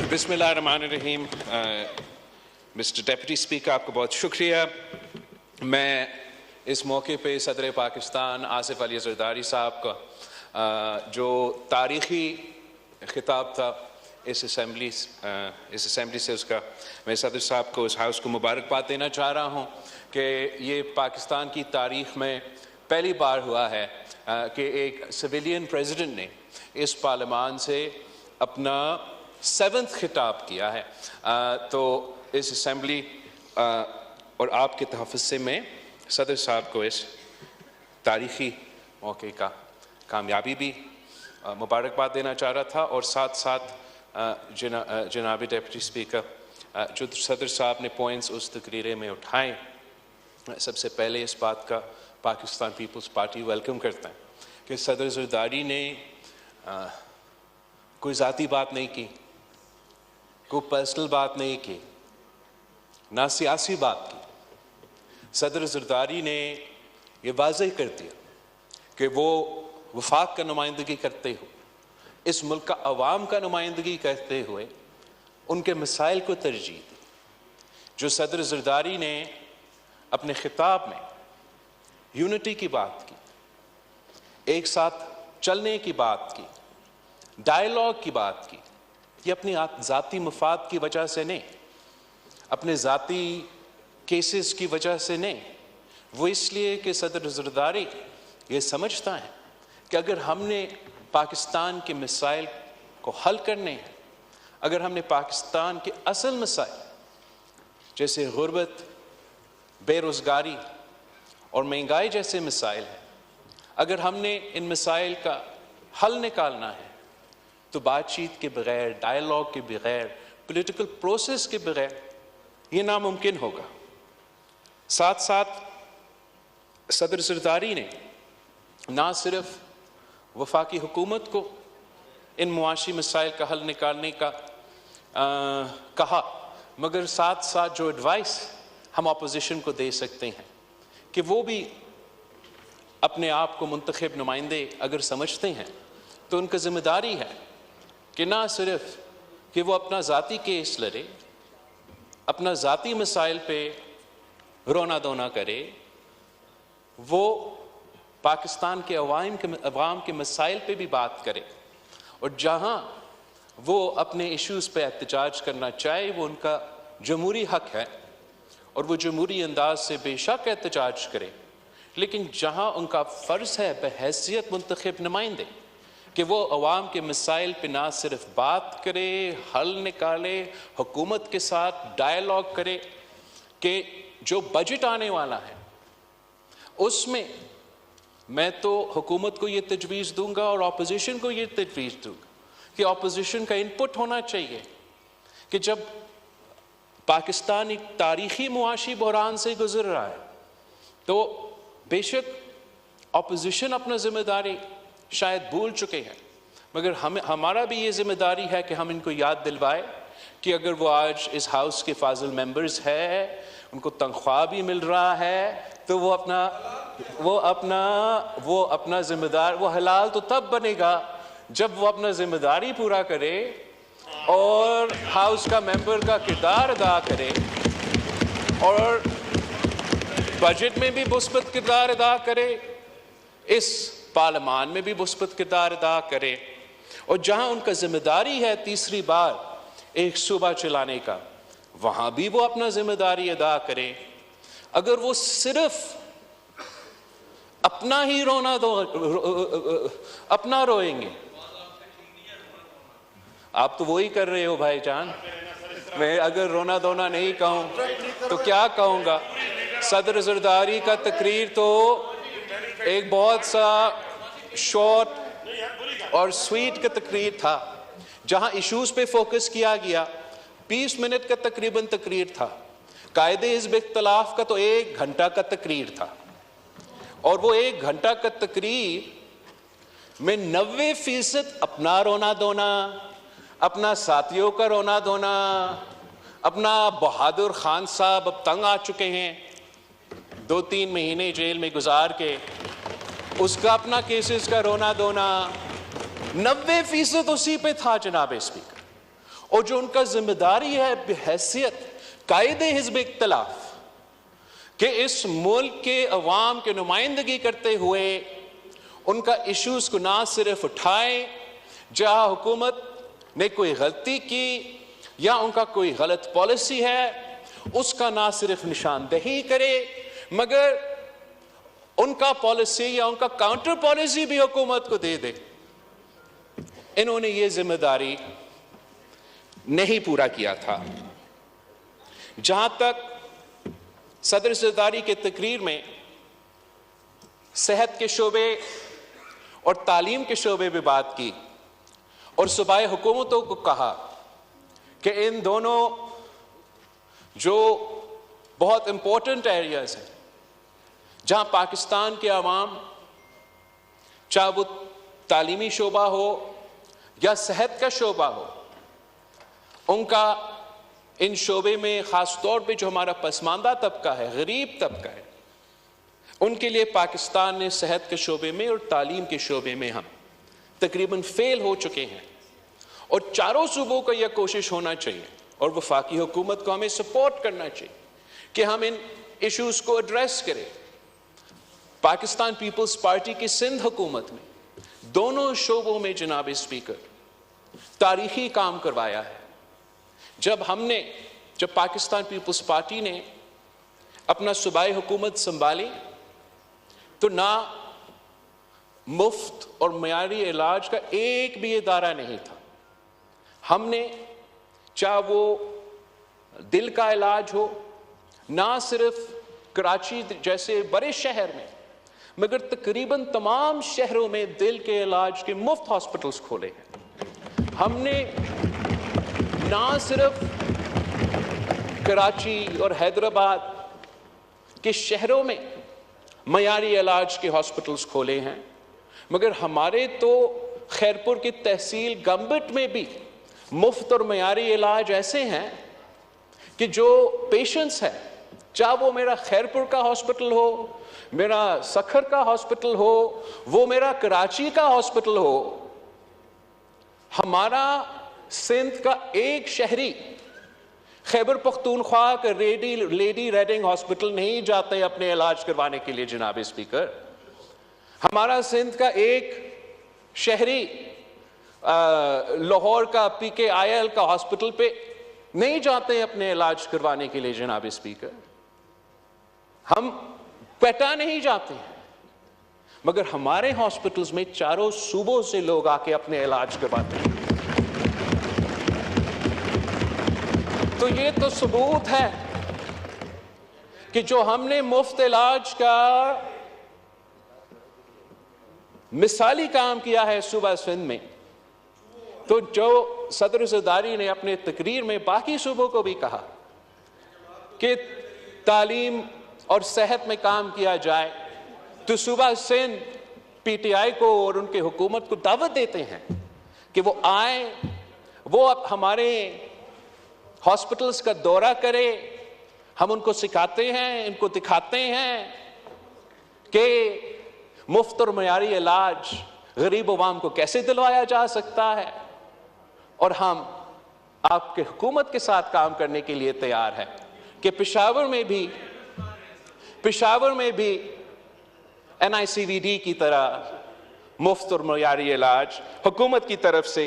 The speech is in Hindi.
बिस्मिल्लाहिर्रहमानिर्रहीम। मिस्टर डेप्यूटी स्पीकर, आपको बहुत शुक्रिया। मैं इस मौके पे सदर पाकिस्तान आसिफ अली जरदारी साहब का जो तारीख़ी खिताब था इस असेंबली से उसका मैं सदर साहब को, इस हाउस को मुबारकबाद देना चाह रहा हूँ कि ये पाकिस्तान की तारीख़ में पहली बार हुआ है कि एक सिविलियन प्रेसिडेंट ने इस पार्लियामान से अपना 7th खिताब किया है। तो इस असेंबली और आपके तहफ़्फ़ुज़ से मैं सदर साहब को इस तारीख़ी मौके का कामयाबी भी मुबारकबाद देना चाह रहा था, और साथ साथ जनाब डेप्यूटी स्पीकर जो सदर साहब ने पॉइंट्स उस तकरीर में उठाए, सबसे पहले इस बात का पाकिस्तान पीपल्स पार्टी वेलकम करता है कि सदर जरदारी ने कोई ज़ाती बात नहीं की, कोई पर्सनल बात नहीं की, ना सियासी बात की। सदर जरदारी ने ये वाज़ेह कर दिया कि वो वफाक का नुमाइंदगी करते हुए, इस मुल्क का अवाम का नुमाइंदगी करते हुए उनके मसाइल को तरजीह दी। जो सदर जरदारी ने अपने खिताब में यूनिटी की बात की, एक साथ चलने की बात की, डायलॉग की बात की, ये अपनी ज़ाती मफाद की वजह से नहीं, अपने ज़ाती केसेस की वजह से नहीं, वो इसलिए कि सदर जरदारी ये समझता है कि अगर हमने पाकिस्तान के मसाइल को हल करने हैं, अगर हमने पाकिस्तान के असल मसाइल जैसे गुर्बत, बेरोज़गारी और महंगाई जैसे मसाइल हैं, अगर हमने इन मसाइल का हल निकालना है तो बातचीत के बग़ैर, डायलॉग के बग़ैर, पॉलिटिकल प्रोसेस के बग़ैर ये नामुमकिन होगा। साथ साथ सदर जरदारी ने ना सिर्फ वफाकी हुकूमत को इन मुआशी मसाइल का हल निकालने का कहा, मगर साथ साथ जो एडवाइस हम अपोजिशन को दे सकते हैं कि वो भी अपने आप को मुंतखब नुमाइंदे अगर समझते हैं तो उनका ज़िम्मेदारी है कि ना सिर्फ कि वो अपना ज़ाती केस लड़े, अपना ज़ाती मसाइल पे रोना धोना करे, वो पाकिस्तान के अवाम के मसाइल पे भी बात करे, और जहाँ वो अपने इश्यूज़ पे एहतजाज करना चाहे वो उनका जमहूरी हक है और वो जमहूरी अंदाज से बेशक एहतजाज करे, लेकिन जहाँ उनका फ़र्ज़ है बहैसियत मुंतखब नुमाइंदे कि वो अवाम के मसाइल पे ना सिर्फ बात करे, हल निकाले, हुकूमत के साथ डायलॉग करे कि जो बजट आने वाला है उसमें मैं तो हुकूमत को ये तजवीज़ दूंगा और अपोजिशन को ये तजवीज़ दूंगा कि अपोजिशन का इनपुट होना चाहिए कि जब पाकिस्तान एक तारीख़ी मुआशी बहरान से गुजर रहा है तो बेशक अपोजिशन अपना ज़िम्मेदारी शायद भूल चुके हैं, मगर हमारा भी ये ज़िम्मेदारी है कि हम इनको याद दिलवाए कि अगर वो आज इस हाउस के फाजिल मेंबर्स है, उनको तनख्वाह भी मिल रहा है, तो वो अपना ज़िम्मेदार, वो हलाल तो तब बनेगा जब वो अपना ज़िम्मेदारी पूरा करे और हाउस का मेंबर का किरदार अदा करे और बजट में भी मुस्बत किरदार अदा करे, इस पार्लियामान में भी मुस्बत किरदार अदा करे, और जहां उनका जिम्मेदारी है तीसरी बार एक सूबा चलाने का, वहां भी वो अपना जिम्मेदारी अदा करे। अगर वो सिर्फ अपना ही अपना रोएंगे, आप तो वही कर रहे हो भाईजान, मैं अगर रोना धोना नहीं कहूं तो क्या कहूंगा। सदर जरदारी का तकरीर तो एक बहुत सा शॉर्ट और स्वीट का तकरीर था, जहां इश्यूज पे फोकस किया गया। 20 मिनट का तकरीबन तकरीर था। कायदे हिज़्ब इख्तिलाफ का तो 1 घंटा का तकरीर था, और वो 1 घंटा का तकरीर में 90% अपना रोना धोना, अपना साथियों का रोना धोना, अपना बहादुर खान साहब अब तंग आ चुके हैं, 2-3 महीने जेल में गुजार के, उसका अपना केसेस का रोना धोना, 90% उसी पे था जनाब स्पीकर। और जो उनका जिम्मेदारी है बहैसियत कायदे हिज़्ब इख्तिलाफ कि इस मुल्क के अवाम के नुमाइंदगी करते हुए उनका इश्यूज को ना सिर्फ उठाए, जहां हुकूमत ने कोई गलती की या उनका कोई गलत पॉलिसी है उसका ना सिर्फ निशानदेही करे, मगर उनका पॉलिसी या उनका काउंटर पॉलिसी भी हुकूमत को दे दे। इन्होंने ये जिम्मेदारी नहीं पूरा किया था। जहां तक सदर ज़रदारी के तकरीर में सेहत के शोबे और तालीम के शोबे में बात की और सूबाई हुकूमतों को कहा कि इन दोनों जो बहुत इंपॉर्टेंट एरियाज हैं जहां पाकिस्तान के अवाम, चाहे वो तालीमी शोबा हो या सेहत का शोबा हो, उनका इन शोबे में ख़ास तौर पे जो हमारा पसमानदा तबका है, गरीब तबका है, उनके लिए पाकिस्तान ने सेहत के शोबे में और तालीम के शोबे में हम तकरीबन फेल हो चुके हैं। और चारों सूबों को यह कोशिश होना चाहिए और वफाकी हुकूमत को हमें सपोर्ट करना चाहिए कि हम इन इश्यूज को एड्रेस करें। पाकिस्तान पीपल्स पार्टी की सिंध हुकूमत में दोनों शोबों में जनाब स्पीकर तारीखी काम करवाया है। जब पाकिस्तान पीपल्स पार्टी ने अपना सूबाई हुकूमत संभाली तो ना मुफ्त और मयारी इलाज का एक भी इदारा नहीं था। हमने, चाहे वो दिल का इलाज हो, ना सिर्फ कराची जैसे बड़े शहर में, मगर तकरीबन तमाम शहरों में दिल के इलाज के मुफ्त हॉस्पिटल्स खोले हैं। हमने ना सिर्फ कराची और हैदराबाद के शहरों में मयारी इलाज के हॉस्पिटल्स खोले हैं, मगर हमारे तो खैरपुर की तहसील गंबट में भी मुफ्त और मयारी इलाज ऐसे हैं कि जो पेशेंट्स हैं, चाहे वो मेरा खैरपुर का हॉस्पिटल हो, मेरा सखर का हॉस्पिटल हो, वो मेरा कराची का हॉस्पिटल हो, हमारा सिंध का एक शहरी खैबर पख्तूनख्वा का लेडी रेडिंग हॉस्पिटल नहीं जाते अपने इलाज करवाने के लिए। जनाब स्पीकर, हमारा सिंध का एक शहरी लाहौर का PKIL का हॉस्पिटल पे नहीं जाते अपने इलाज करवाने के लिए। जनाब स्पीकर, हम क्वेटा नहीं जाते हैं, मगर हमारे हॉस्पिटल्स में चारों सूबों से लोग आके अपने इलाज करवाते हैं। तो ये तो सबूत है कि जो हमने मुफ्त इलाज का मिसाली काम किया है सूबा सिंध में, तो जो सदर ज़रदारी ने अपने तकरीर में बाकी सूबों को भी कहा कि तालीम और सेहत में काम किया जाए, तो सूबा सिंध PTI को और उनके हुकूमत को दावत देते हैं कि वो आए, वो अब हमारे हॉस्पिटल्स का दौरा करे। हम उनको सिखाते हैं, इनको दिखाते हैं कि मुफ्त और मयारी इलाज गरीब अवाम को कैसे दिलवाया जा सकता है, और हम आपके हुकूमत के साथ काम करने के लिए तैयार हैं कि पेशावर में भी NICVD की तरह मुफ्त और मयारी इलाज हुकूमत की तरफ से